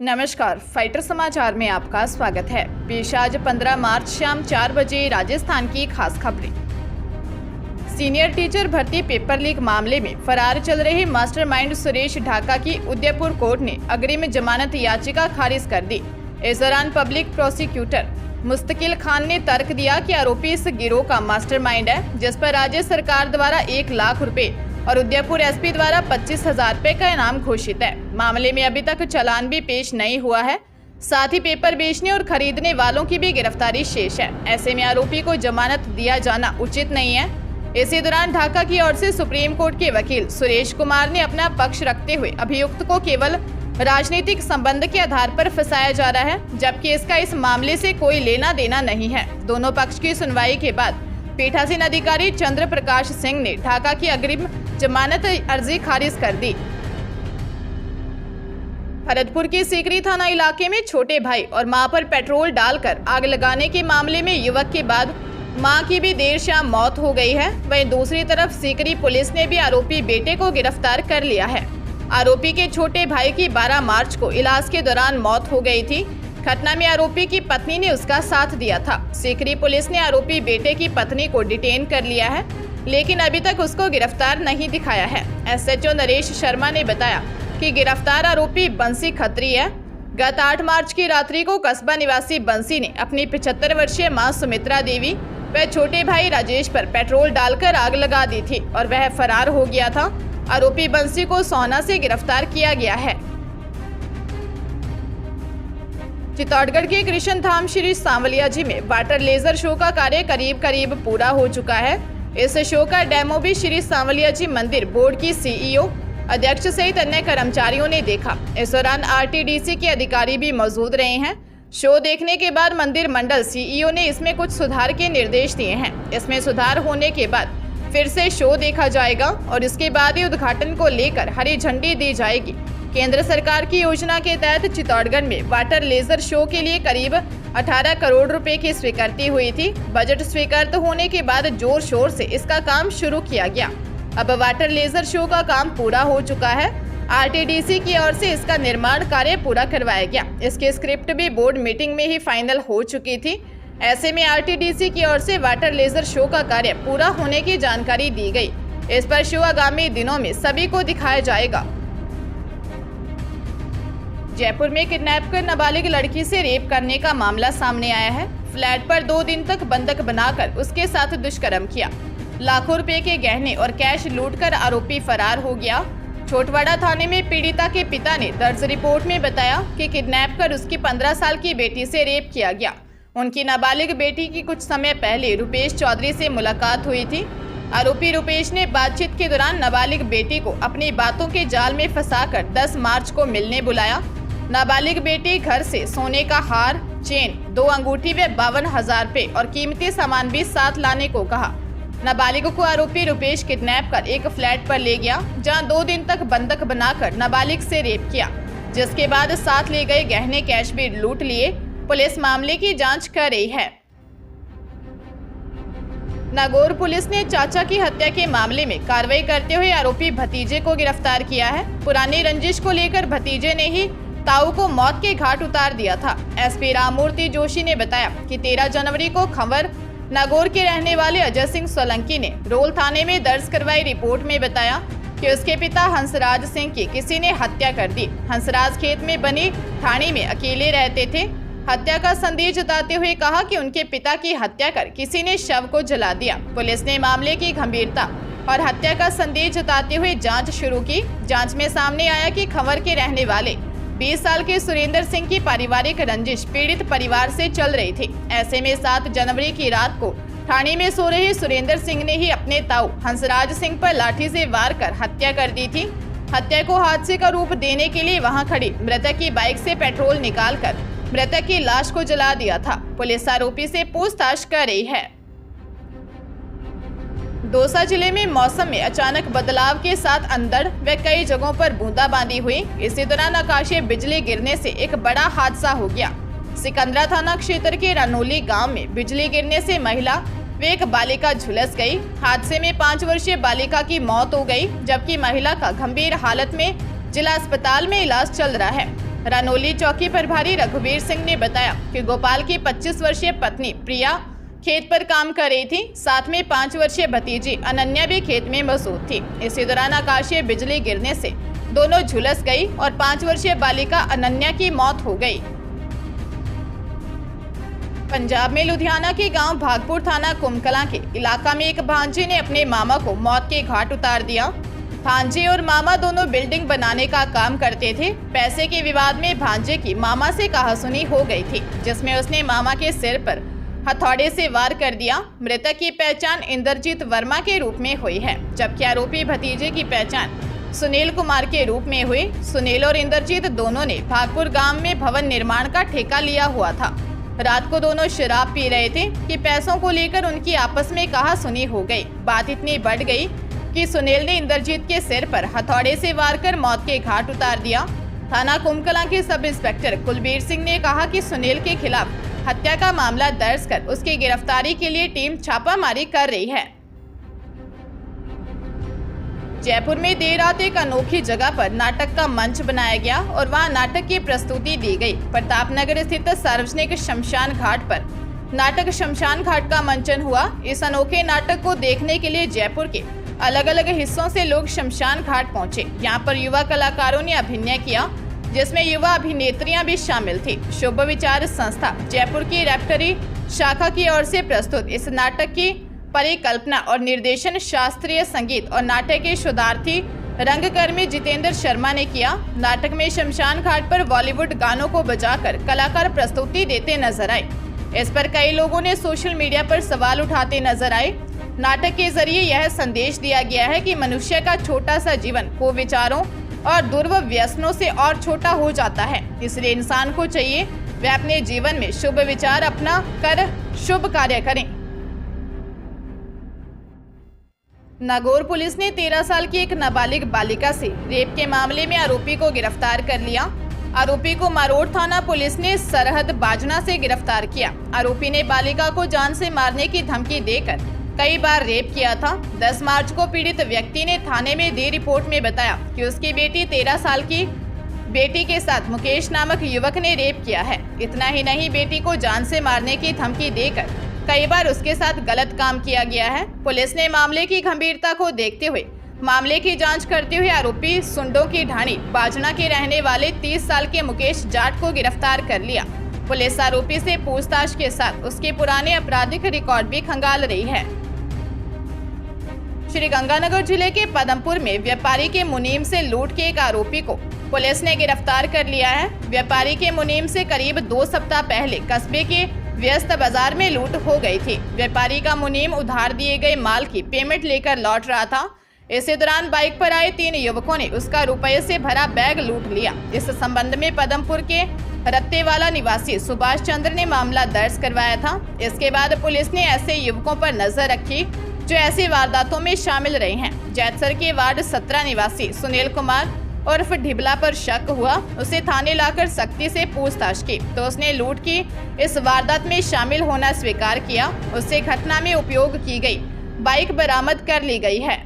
नमस्कार, फाइटर समाचार में आपका स्वागत है। पेश आज 15 मार्च शाम 4 बजे राजस्थान की खास खबरें। सीनियर टीचर भर्ती पेपर लीक मामले में फरार चल रहे मास्टरमाइंड सुरेश ढाका की उदयपुर कोर्ट ने अग्रिम जमानत याचिका खारिज कर दी। इस दौरान पब्लिक प्रोसिक्यूटर मुस्तकिल खान ने तर्क दिया कि आरोपी इस गिरोह का मास्टरमाइंड है, जिस पर राज्य सरकार द्वारा 1 लाख रुपए और उदयपुर एसपी द्वारा 25,000 रुपए का इनाम घोषित है। मामले में अभी तक चालान भी पेश नहीं हुआ है, साथ ही पेपर बेचने और खरीदने वालों की भी गिरफ्तारी शेष है। ऐसे में आरोपी को जमानत दिया जाना उचित नहीं है। इसी दौरान ढाका की ओर से सुप्रीम कोर्ट के वकील सुरेश कुमार ने अपना पक्ष रखते हुए अभियुक्त को केवल राजनीतिक संबंध के आधार पर फंसाया जा रहा है, जबकि इसका इस मामले से कोई लेना देना नहीं है। दोनों पक्ष की सुनवाई के बाद पीठासीन अधिकारी चंद्र प्रकाश सिंह ने ढाका की अग्रिम जमानत अर्जी खारिज कर दी। भरतपुर के सीकरी थाना इलाके में छोटे भाई और मां पर पेट्रोल डालकर आग लगाने के मामले में युवक के बाद मां की भी देर शाम मौत हो गई है। वहीं दूसरी तरफ सीकरी पुलिस ने भी आरोपी बेटे को गिरफ्तार कर लिया है। आरोपी के छोटे भाई की 12 मार्च को इलाज के दौरान मौत हो गई थी। घटना में आरोपी की पत्नी ने उसका साथ दिया था। सीकरी पुलिस ने आरोपी बेटे की पत्नी को डिटेन कर लिया है, लेकिन अभी तक उसको गिरफ्तार नहीं दिखाया है। एसएचओ नरेश शर्मा ने बताया कि गिरफ्तार आरोपी बंसी खत्री है। गत 8 मार्च की रात्रि को कस्बा निवासी बंसी ने अपनी 75 वर्षीय मां सुमित्रा देवी व छोटे भाई राजेश पर पेट्रोल डालकर आग लगा दी थी और वह फरार हो गया था। आरोपी बंसी को सोहना से गिरफ्तार किया गया है। चित्तौड़गढ़ के कृष्ण धाम श्री सांवलिया जी में वाटर लेजर शो का कार्य करीब पूरा हो चुका है। इस शो का डेमो भी श्री सांवलिया जी मंदिर बोर्ड की सीईओ, अध्यक्ष सहित अन्य कर्मचारियों ने देखा। इस दौरान आरटीडीसी के अधिकारी भी मौजूद रहे हैं। शो देखने के बाद मंदिर मंडल सीईओ ने इसमें कुछ सुधार के निर्देश दिए हैं। इसमें सुधार होने के बाद फिर से शो देखा जाएगा और इसके बाद ही उद्घाटन को लेकर हरी झंडी दी जाएगी। केंद्र सरकार की योजना के तहत चित्तौड़गढ़ में वाटर लेजर शो के लिए करीब 18 करोड़ रुपए की स्वीकृति हुई थी। बजट स्वीकृत होने के बाद जोर शोर से इसका काम शुरू किया गया। अब वाटर लेजर शो का काम पूरा हो चुका है। आरटीडीसी की ओर से इसका निर्माण कार्य पूरा करवाया गया। इसकी स्क्रिप्ट भी बोर्ड मीटिंग में ही फाइनल हो चुकी थी। ऐसे में आरटीडीसी की ओर से वाटर लेजर शो का कार्य पूरा होने की जानकारी दी गई। इस पर शो आगामी दिनों में सभी को दिखाया जाएगा। जयपुर में किडनैप कर नाबालिग लड़की से रेप करने का मामला सामने आया है। फ्लैट पर 2 दिन तक बंधक बनाकर उसके साथ दुष्कर्म किया। लाखों रुपए के गहने और कैश लूटकर आरोपी फरार हो गया। छोटवाड़ा थाने में पीड़िता के पिता ने दर्ज रिपोर्ट में बताया कि किडनैप कर उसकी 15 साल की बेटी से रेप किया गया। उनकी नाबालिग बेटी की कुछ समय पहले रुपेश चौधरी से मुलाकात हुई थी। आरोपी रुपेश ने बातचीत के दौरान नाबालिग बेटी को अपनी बातों के जाल में फंसाकर 10 मार्च को मिलने बुलाया। नाबालिग बेटी घर से सोने का हार, चेन, 2 अंगूठी व 52,000 रुपए और कीमती सामान भी साथ लाने को कहा। नाबालिग को आरोपी रुपेश किडनैप कर एक फ्लैट पर ले गया, जहां 2 दिन तक बंधक बनाकर नाबालिग से रेप किया, जिसके बाद साथ ले गए गहने कैश भी लूट लिए। पुलिस मामले की जांच कर रही है। नागौर पुलिस ने चाचा की हत्या के मामले में कार्रवाई करते हुए आरोपी भतीजे को गिरफ्तार किया है। पुरानी रंजिश को लेकर भतीजे ने ही ताऊ को मौत के घाट उतार दिया था। एसपी राममूर्ति जोशी ने बताया कि 13 जनवरी को खंवर नागौर के रहने वाले अजय सिंह सोलंकी ने रोल थाने में दर्ज करवाई रिपोर्ट में बताया कि उसके पिता हंसराज सिंह की किसी ने हत्या कर दी। हंसराज खेत में बनी ठाणी में अकेले रहते थे। हत्या का संदेह जताते हुए कहा कि उनके पिता की हत्या कर किसी ने शव को जला दिया। पुलिस ने मामले की गंभीरता और हत्या का संदेह जताते हुए जांच शुरू की। जांच में सामने आया कि खंवर के रहने वाले 20 साल के सुरेंद्र सिंह की पारिवारिक रंजिश पीड़ित परिवार से चल रही थी। ऐसे में 7 जनवरी की रात को ठाणे में सो रहे सुरेंद्र सिंह ने ही अपने ताऊ हंसराज सिंह पर लाठी से वार कर हत्या कर दी थी। हत्या को हादसे का रूप देने के लिए वहां खड़ी मृतक की बाइक से पेट्रोल निकालकर मृतक की लाश को जला दिया था। पुलिस आरोपी से पूछताछ कर रही है। दौसा जिले में मौसम में अचानक बदलाव के साथ अंधड़ व कई जगहों पर बूंदाबांदी हुई। इसी दौरान आकाशीय बिजली गिरने से एक बड़ा हादसा हो गया। सिकंदरा थाना क्षेत्र के रनोली गांव में बिजली गिरने से महिला व एक बालिका झुलस गई। हादसे में 5 वर्षीय बालिका की मौत हो गई, जबकि महिला का गंभीर हालत में जिला अस्पताल में इलाज चल रहा है। रनोली चौकी प्रभारी रघुवीर सिंह ने बताया कि गोपाल की 25 वर्षीय पत्नी प्रिया खेत पर काम कर रही थी। साथ में 5 वर्षीय भतीजी अनन्या भी खेत में मौजूद थी। इसी दौरान आकाशीय बिजली गिरने से दोनों झुलस गई और 5 वर्षीय बालिका अनन्या की मौत हो गई। पंजाब में लुधियाना के गांव भागपुर थाना कुमकला के इलाका में एक भांजे ने अपने मामा को मौत के घाट उतार दिया। भांजे और मामा दोनों बिल्डिंग बनाने का काम करते थे। पैसे के विवाद में भांजे की मामा से कहासुनी हो गई थी, जिसमें उसने मामा के सिर पर हथौड़े से वार कर दिया। मृतक की पहचान इंद्रजीत वर्मा के रूप में हुई है, जबकि आरोपी भतीजे की पहचान सुनील कुमार के रूप में हुई। सुनील और इंद्रजीत दोनों ने भागपुर गांव में भवन निर्माण का ठेका लिया हुआ था। रात को दोनों शराब पी रहे थे कि पैसों को लेकर उनकी आपस में कहासुनी हो गई। बात इतनी बढ़ गई कि सुनील ने इंद्रजीत के सिर पर हथौड़े से वार कर मौत के घाट उतार दिया। थाना कुमकला के सब इंस्पेक्टर कुलबीर सिंह ने कहा कि सुनील के खिलाफ हत्या का मामला दर्ज कर उसकी गिरफ्तारी के लिए टीम छापामारी कर रही है। जयपुर में देर रात एक अनोखी जगह पर नाटक का मंच बनाया गया और वहां नाटक की प्रस्तुति दी गई। प्रतापनगर स्थित सार्वजनिक शमशान घाट पर नाटक शमशान घाट का मंचन हुआ। इस अनोखे नाटक को देखने के लिए जयपुर के अलग अलग हिस्सों से लोग शमशान घाट पहुंचे। यहां पर युवा कलाकारों ने अभिनय किया, जिसमें युवा अभिनेत्रियां भी शामिल थी। शुभ विचार संस्था जयपुर की रेफ्टरी शाखा की ओर से प्रस्तुत इस नाटक की परिकल्पना और निर्देशन शास्त्रीय संगीत और नाटक के शोधार्थी रंगकर्मी जितेंद्र शर्मा ने किया। नाटक में शमशान घाट पर बॉलीवुड गानों को बजाकर कलाकार प्रस्तुति देते नजर आए। इस पर कई लोगों ने सोशल मीडिया पर सवाल उठाते नजर आए। नाटक के जरिए यह संदेश दिया गया है कि मनुष्य का छोटा सा जीवन कुविचारों और दुर्व्यसनों से और छोटा हो जाता है। इसलिए इंसान को चाहिए वह अपने जीवन में शुभ विचार अपना कर शुभ कार्य करें। नागौर पुलिस ने 13 साल की एक नाबालिग बालिका से रेप के मामले में आरोपी को गिरफ्तार कर लिया। आरोपी को मारोड़ थाना पुलिस ने सरहद बाजना से गिरफ्तार किया। आरोपी ने बालिका को जान से मारने की धमकी देकर कई बार रेप किया था। 10 मार्च को पीड़ित व्यक्ति ने थाने में दी रिपोर्ट में बताया कि उसकी बेटी 13 साल की बेटी के साथ मुकेश नामक युवक ने रेप किया है। इतना ही नहीं, बेटी को जान से मारने की धमकी देकर कई बार उसके साथ गलत काम किया गया है। पुलिस ने मामले की गंभीरता को देखते हुए मामले की जांच करते हुए आरोपी सुंडों की ढाणी बाजना के रहने वाले 30 साल के मुकेश जाट को गिरफ्तार कर लिया। पुलिस आरोपी से पूछताछ के साथ उसके पुराने आपराधिक रिकॉर्ड भी खंगाल रही है। श्रीगंगानगर जिले के पदमपुर में व्यापारी के मुनीम से लूट के एक आरोपी को पुलिस ने गिरफ्तार कर लिया है। व्यापारी के मुनीम से करीब 2 सप्ताह पहले कस्बे के व्यस्त बाजार में लूट हो गई थी। व्यापारी का मुनीम उधार दिए गए माल की पेमेंट लेकर लौट रहा था। इसी दौरान बाइक पर आए 3 युवकों ने उसका रुपये से भरा बैग लूट लिया। इस संबंध में पदमपुर के रत्तेवाला निवासी सुभाष चंद्र ने मामला दर्ज करवाया था। इसके बाद पुलिस ने ऐसे युवकों पर नजर रखी जो ऐसी वारदातों में शामिल रहे हैं। जैतसर के वार्ड 17 निवासी सुनील कुमार उर्फ ढिबला पर शक हुआ। उसे थाने लाकर सख्ती से पूछताछ की तो उसने लूट की इस वारदात में शामिल होना स्वीकार किया। उससे घटना में उपयोग की गई बाइक बरामद कर ली गई है।